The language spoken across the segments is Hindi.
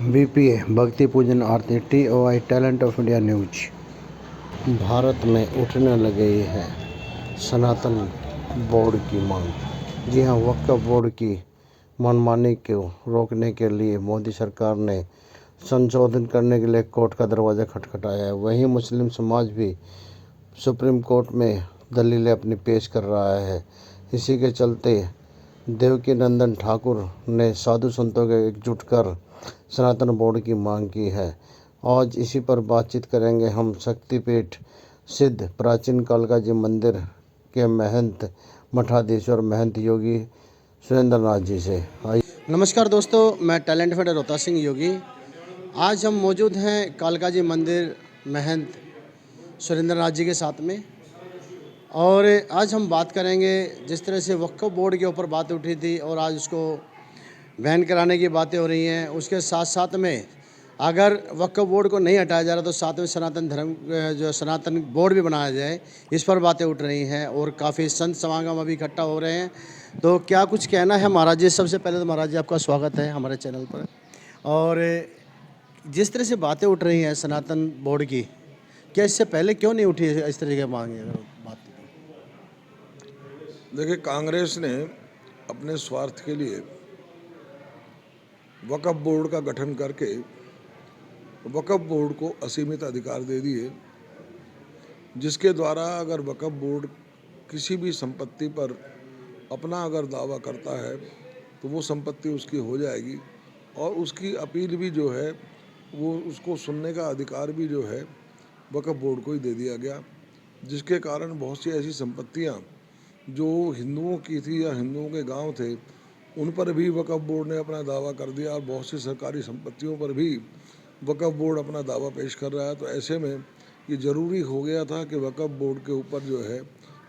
बीपीए भक्ति पूजन आरती TOI talent of India news. Bharat में उठने लगी है सनातन बोर्ड की मांग। जी हां, वक्फ बोर्ड की मनमानी को रोकने के लिए मोदी सरकार ने संशोधन करने के लिए कोर्ट का दरवाज़ा खटखटाया है। वहीं मुस्लिम समाज भी सुप्रीम कोर्ट में दलीलें अपनी पेश कर रहा है। इसी के चलते देवकी नंदन ठाकुर ने साधु संतों के एकजुट कर सनातन बोर्ड की मांग की है। आज इसी पर बातचीत करेंगे हम शक्तिपीठ सिद्ध प्राचीन कालका जी मंदिर के महंत मठाधीश्वर महंत योगी सुरेंद्र नाथ जी से। नमस्कार दोस्तों, मैं टैलेंट फंडर रोहता सिंह योगी। आज हम मौजूद हैं कालका जी मंदिर महंत सुरेंद्र नाथ जी के साथ में, और आज हम बात करेंगे जिस तरह से वक्फ बोर्ड के ऊपर बात उठी थी और आज उसको बैन कराने की बातें हो रही हैं। उसके साथ साथ में अगर वक्फ बोर्ड को नहीं हटाया जा रहा तो साथ में सनातन धर्म जो सनातन बोर्ड भी बनाया जाए, इस पर बातें उठ रही हैं और काफ़ी संत समागम अभी इकट्ठा हो रहे हैं। तो क्या कुछ कहना है महाराज जी? सबसे पहले तो महाराज जी आपका स्वागत है हमारे चैनल पर। और जिस तरह से बातें उठ रही हैं सनातन बोर्ड की, क्या इससे पहले क्यों नहीं उठी इस तरह की मांग? अगर बात देखिए, कांग्रेस ने अपने स्वार्थ के लिए वक्फ बोर्ड का गठन करके वक्फ बोर्ड को असीमित अधिकार दे दिए, जिसके द्वारा अगर वक्फ बोर्ड किसी भी संपत्ति पर अपना अगर दावा करता है तो वो संपत्ति उसकी हो जाएगी और उसकी अपील भी जो है वो उसको सुनने का अधिकार भी जो है वक्फ बोर्ड को ही दे दिया गया, जिसके कारण बहुत सी ऐसी संपत्तियां जो हिंदुओं की थी या हिंदुओं के गांव थे उन पर भी वक्फ बोर्ड ने अपना दावा कर दिया और बहुत सी सरकारी संपत्तियों पर भी वक्फ बोर्ड अपना दावा पेश कर रहा है। तो ऐसे में ये ज़रूरी हो गया था कि वक्फ बोर्ड के ऊपर जो है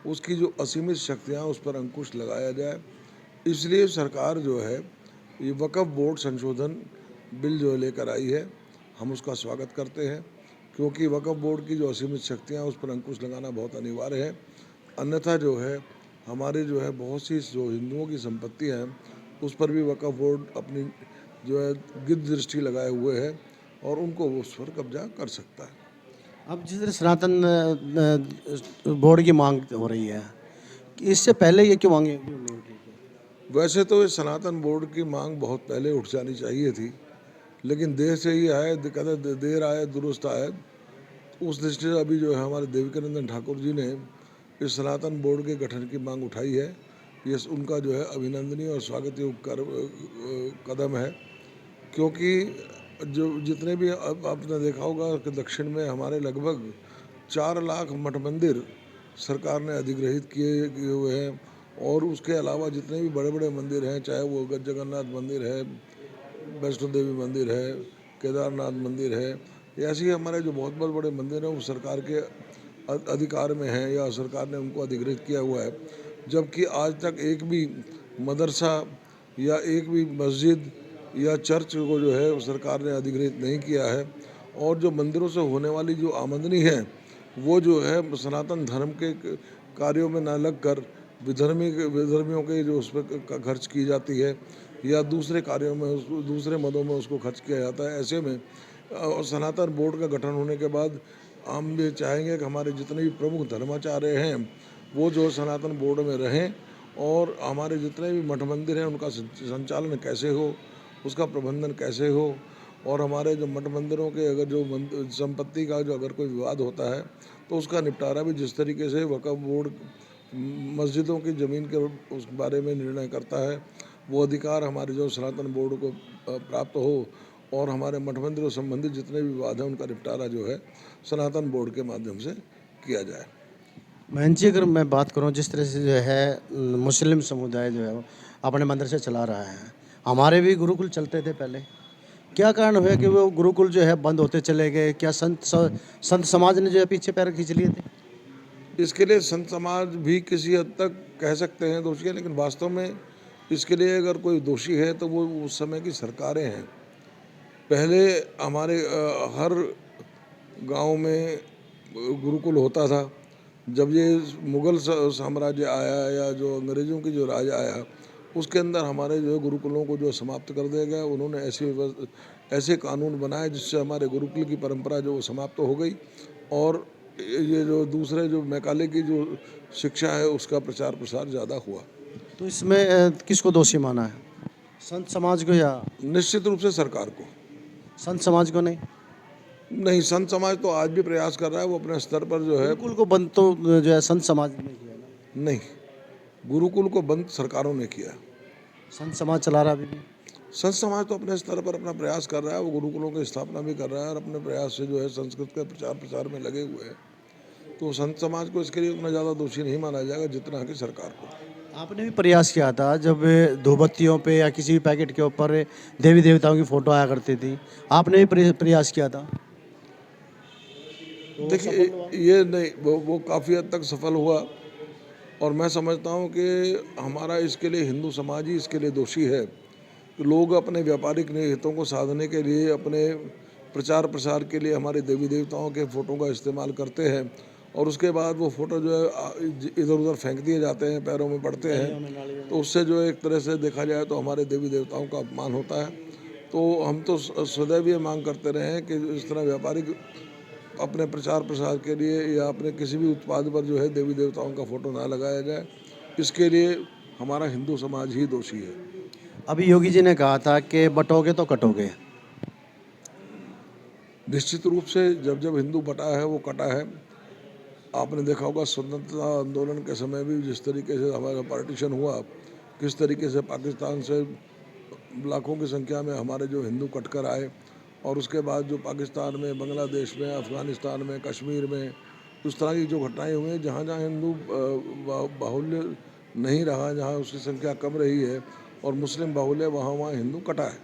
उसकी जो असीमित शक्तियाँ उस पर अंकुश लगाया जाए। इसलिए सरकार जो है ये वक्फ बोर्ड संशोधन बिल जो लेकर आई है, हम उसका स्वागत करते हैं, क्योंकि वक्फ बोर्ड की जो असीमित शक्तियाँ उस पर अंकुश लगाना बहुत अनिवार्य है। अन्यथा जो है हमारे जो है बहुत सी जो हिंदुओं की संपत्तियाँ हैं उस पर भी वक्फ बोर्ड अपनी जो है गिद्ध दृष्टि लगाए हुए है और उनको वो उस पर कब्जा कर सकता है। अब जिस तरह सनातन बोर्ड की मांग हो रही है, इससे पहले ये क्यों मांगे? वैसे तो इस सनातन बोर्ड की मांग बहुत पहले उठ जानी चाहिए थी, लेकिन देर से ही आए, कहते देर आए दुरुस्त आए। उस दृष्टि से अभी जो है हमारे देवकीनंदन ठाकुर जी ने इस सनातन बोर्ड के गठन की मांग उठाई है। ये उनका जो है अभिनंदनीय और स्वागत योग्य कदम है, क्योंकि जो जितने भी अब आपने देखा होगा कि दक्षिण में हमारे लगभग 4 लाख मठ मंदिर सरकार ने अधिग्रहित किए हुए हैं, और उसके अलावा जितने भी बड़े बड़े मंदिर हैं, चाहे वो जगन्नाथ मंदिर है, वैष्णो देवी मंदिर है, केदारनाथ मंदिर है, ऐसे ही हमारे जो बहुत बड़े बड़े मंदिर हैं वो सरकार के अधिकार में हैं या सरकार ने उनको अधिग्रहित किया हुआ है। जबकि आज तक एक भी मदरसा या एक भी मस्जिद या चर्च को जो है सरकार ने अधिग्रहित नहीं किया है, और जो मंदिरों से होने वाली जो आमदनी है वो जो है सनातन धर्म के कार्यों में ना लग कर विधर्मियों के जो उस पर खर्च की जाती है या दूसरे कार्यों में दूसरे मदों में उसको खर्च किया जाता है। ऐसे में सनातन बोर्ड का गठन होने के बाद हम ये चाहेंगे कि हमारे जितने भी प्रमुख धर्माचार्य हैं वो जो सनातन बोर्ड में रहें, और हमारे जितने भी मठ मंदिर हैं उनका संचालन कैसे हो, उसका प्रबंधन कैसे हो, और हमारे जो मठ मंदिरों के अगर जो संपत्ति का जो अगर कोई विवाद होता है तो उसका निपटारा भी जिस तरीके से वक्फ बोर्ड मस्जिदों की ज़मीन के उस बारे में निर्णय करता है, वो अधिकार हमारे जो सनातन बोर्ड को प्राप्त हो, और हमारे मठ मंदिरों संबंधित जितने भी विवाद हैं उनका निपटारा जो है सनातन बोर्ड के माध्यम से किया जाए। महंत जी, अगर मैं बात करूं जिस तरह से जो है मुस्लिम समुदाय जो है अपने मंदिर से चला रहा है, हमारे भी गुरुकुल चलते थे पहले, क्या कारण हुआ कि वो गुरुकुल जो है बंद होते चले गए? क्या संत समाज ने जो है पीछे पैर खींच लिए थे? इसके लिए संत समाज भी किसी हद तक कह सकते हैं दोषी है, लेकिन वास्तव में इसके लिए अगर कोई दोषी है तो वो उस समय की सरकारें हैं। पहले हमारे हर गांव में गुरुकुल होता था। जब ये मुग़ल साम्राज्य आया या जो अंग्रेज़ों की जो राज आया, उसके अंदर हमारे जो गुरुकुलों को जो समाप्त कर दिया गया। उन्होंने ऐसी ऐसे कानून बनाए जिससे हमारे गुरुकुल की परंपरा जो समाप्त हो गई और ये जो दूसरे जो मैकाले की जो शिक्षा है उसका प्रचार प्रसार ज़्यादा हुआ। तो इसमें किसको दोषी माना है, संत समाज को या निश्चित रूप से सरकार को। संत समाज को नहीं? नहीं, संत समाज तो आज भी प्रयास कर रहा है, वो अपने स्तर पर जो है। गुरुकुल को बंद तो जो है संत समाज ने किया ना, नहीं, गुरुकुल को बंद सरकारों ने किया। संत समाज चला रहा अभी भी। संत समाज तो अपने स्तर पर अपना प्रयास कर रहा है, वो गुरुकुलों की स्थापना भी कर रहा है और अपने प्रयास से जो है संस्कृत के प्रचार प्रसार में लगे हुए हैं। तो संत समाज को इसके लिए उतना ज़्यादा दोषी नहीं माना जाएगा जितना कि सरकार को। आपने भी प्रयास किया था जब धूपबत्तियों पे या किसी भी पैकेट के ऊपर देवी देवताओं की फोटो आया करती थी, आपने भी प्रयास किया था? तो देखिए, ये नहीं, वो काफ़ी हद तक सफल हुआ और मैं समझता हूँ कि हमारा इसके लिए हिंदू समाज ही इसके लिए दोषी है कि लोग अपने व्यापारिक हितों को साधने के लिए, अपने प्रचार प्रसार के लिए हमारे देवी देवताओं के फ़ोटो का इस्तेमाल करते हैं और उसके बाद वो फ़ोटो जो है इधर उधर फेंक दिए जाते हैं, पैरों में पड़ते हैं। तो उससे जो एक तरह से देखा जाए तो हमारे देवी देवताओं का अपमान होता है। तो हम तो सदैव ये मांग करते रहे हैं कि इस तरह व्यापारिक अपने प्रचार प्रसार के लिए या अपने किसी भी उत्पाद पर जो है देवी देवताओं का फ़ोटो ना लगाया जाए। इसके लिए हमारा हिंदू समाज ही दोषी है। अभी योगी जी ने कहा था कि बटोगे तो कटोगे। निश्चित रूप से जब जब हिंदू बटा है वो कटा है। आपने देखा होगा स्वतंत्रता आंदोलन के समय भी जिस तरीके से हमारा पार्टीशन हुआ, किस तरीके से पाकिस्तान से लाखों की संख्या में हमारे जो हिंदू कटकर आए और उसके बाद जो पाकिस्तान में, बांग्लादेश में, अफ़गानिस्तान में, कश्मीर में उस तरह की जो घटनाएं हुई हैं, जहाँ जहाँ हिंदू बाहुल्य नहीं रहा, जहाँ उसकी संख्या कम रही है और मुस्लिम बाहुल्य, वहाँ वहाँ हिंदू कटा है।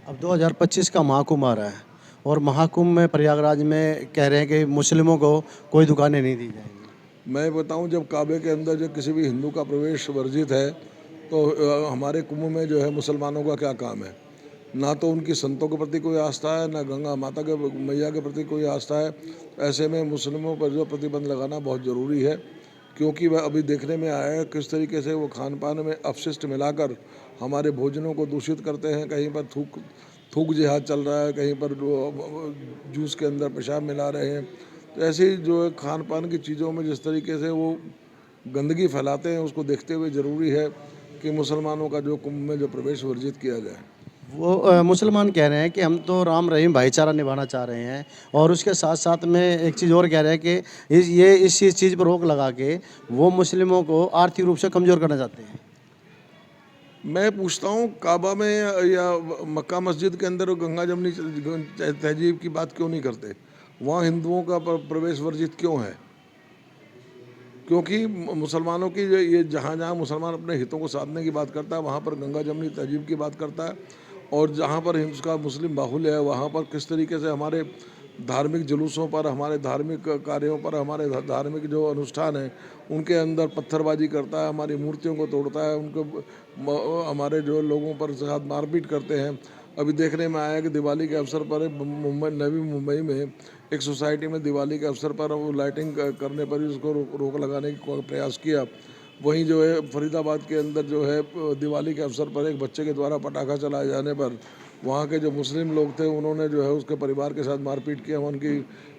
अब 2025 का महाकुंभ आ रहा है और महाकुंभ में प्रयागराज में कह रहे हैं कि मुस्लिमों को कोई दुकानें नहीं दी जाएंगी। मैं बताऊं, जब काबे के अंदर जो किसी भी हिंदू का प्रवेश वर्जित है तो हमारे कुंभ में जो है मुसलमानों का क्या काम है? ना तो उनकी संतों के प्रति कोई आस्था है, ना गंगा माता के मैया के प्रति कोई आस्था है। ऐसे में मुस्लिमों पर जो प्रतिबंध लगाना बहुत ज़रूरी है, क्योंकि वह अभी देखने में आया है किस तरीके से वो खान पान में अपशिष्ट मिलाकर हमारे भोजनों को दूषित करते हैं। कहीं पर थूक जिहाद चल रहा है, कहीं पर जूस के अंदर पेशाब मिला रहे हैं। तो ऐसे ही जो है खान पान की चीज़ों में जिस तरीके से वो गंदगी फैलाते हैं, उसको देखते हुए ज़रूरी है कि मुसलमानों का जो कुंभ में जो प्रवेश वर्जित किया जाए। वो मुसलमान कह रहे हैं कि हम तो राम रहीम भाईचारा निभाना चाह रहे हैं और उसके साथ साथ में एक चीज़ और कह रहे हैं कि इस चीज़ पर रोक लगा के वो मुस्लिमों को आर्थिक रूप से कमज़ोर करना चाहते हैं। मैं पूछता हूँ, काबा में या मक्का मस्जिद के अंदर वो गंगा जमनी तहजीब की बात क्यों नहीं करते? वहाँ हिंदुओं का प्रवेश वर्जित क्यों है? क्योंकि मुसलमानों की ये जहाँ जहाँ मुसलमान अपने हितों को साधने की बात करता है, वहाँ पर गंगा जमनी तहजीब की बात करता है और जहाँ पर उसका मुस्लिम बाहुल्य है, वहाँ पर किस तरीके से हमारे धार्मिक जुलूसों पर, हमारे धार्मिक कार्यों पर, हमारे धार्मिक जो अनुष्ठान हैं उनके अंदर पत्थरबाजी करता है, हमारी मूर्तियों को तोड़ता है, उनको हमारे जो लोगों पर साथ मारपीट करते हैं। अभी देखने में आया कि दिवाली के अवसर पर नवी मुंबई में एक सोसाइटी में दिवाली के अवसर पर वो लाइटिंग करने पर ही उसको रोक लगाने का प्रयास किया। वहीं जो है फरीदाबाद के अंदर जो है दिवाली के अवसर पर एक बच्चे के द्वारा पटाखा चलाए जाने पर वहाँ के जो मुस्लिम लोग थे उन्होंने जो है उसके परिवार के साथ मारपीट किया, उनकी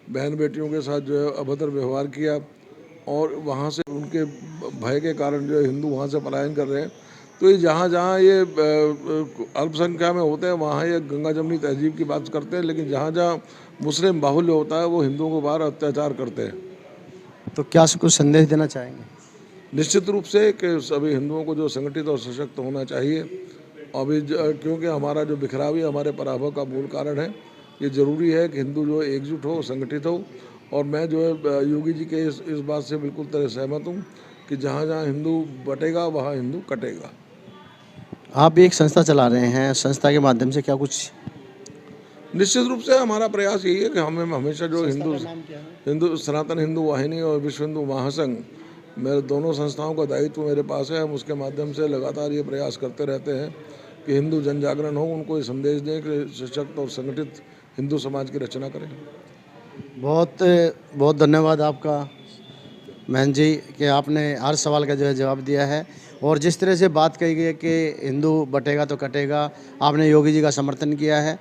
बहन बेटियों के साथ जो है अभद्र व्यवहार किया और वहाँ से उनके भय के कारण जो है हिंदू वहाँ से पलायन कर रहे हैं। तो ये जहाँ जहाँ ये अल्पसंख्या में होते हैं वहाँ ये गंगा जमनी तहजीब की बात करते हैं, लेकिन जहाँ जहाँ मुस्लिम बाहुल्य होता है वो हिंदुओं को बाहर अत्याचार करते हैं। तो क्या कुछ संदेश देना चाहेंगे? निश्चित रूप से कि सभी हिंदुओं को जो संगठित और सशक्त होना चाहिए। अभी क्योंकि हमारा जो बिखराव है हमारे पराभव का मूल कारण है, ये ज़रूरी है कि हिंदू जो एकजुट हो, संगठित हो। और मैं जो है योगी जी के इस बात से बिल्कुल तरह सहमत हूँ कि जहाँ जहाँ हिंदू बटेगा वहाँ हिंदू कटेगा। आप भी एक संस्था चला रहे हैं, संस्था के माध्यम से क्या कुछ? निश्चित रूप से हमारा प्रयास यही है कि हमें हमेशा जो हिंदू सनातन हिंदू वाहिनी और विश्व हिंदू महासंघ, मेरे दोनों संस्थाओं का दायित्व मेरे पास है। हम उसके माध्यम से लगातार ये प्रयास करते रहते हैं कि हिंदू जन जागरण हो, उनको ये संदेश दें कि सशक्त और संगठित हिंदू समाज की रचना करें। बहुत बहुत धन्यवाद आपका महन जी कि आपने हर सवाल का जो है जवाब दिया है और जिस तरह से बात कही गई है कि हिंदू बटेगा तो कटेगा, आपने योगी जी का समर्थन किया है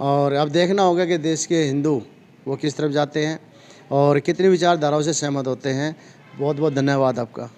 और अब देखना होगा कि देश के हिंदू वो किस तरफ जाते हैं और कितनी विचारधाराओं से सहमत होते हैं। बहुत बहुत धन्यवाद आपका।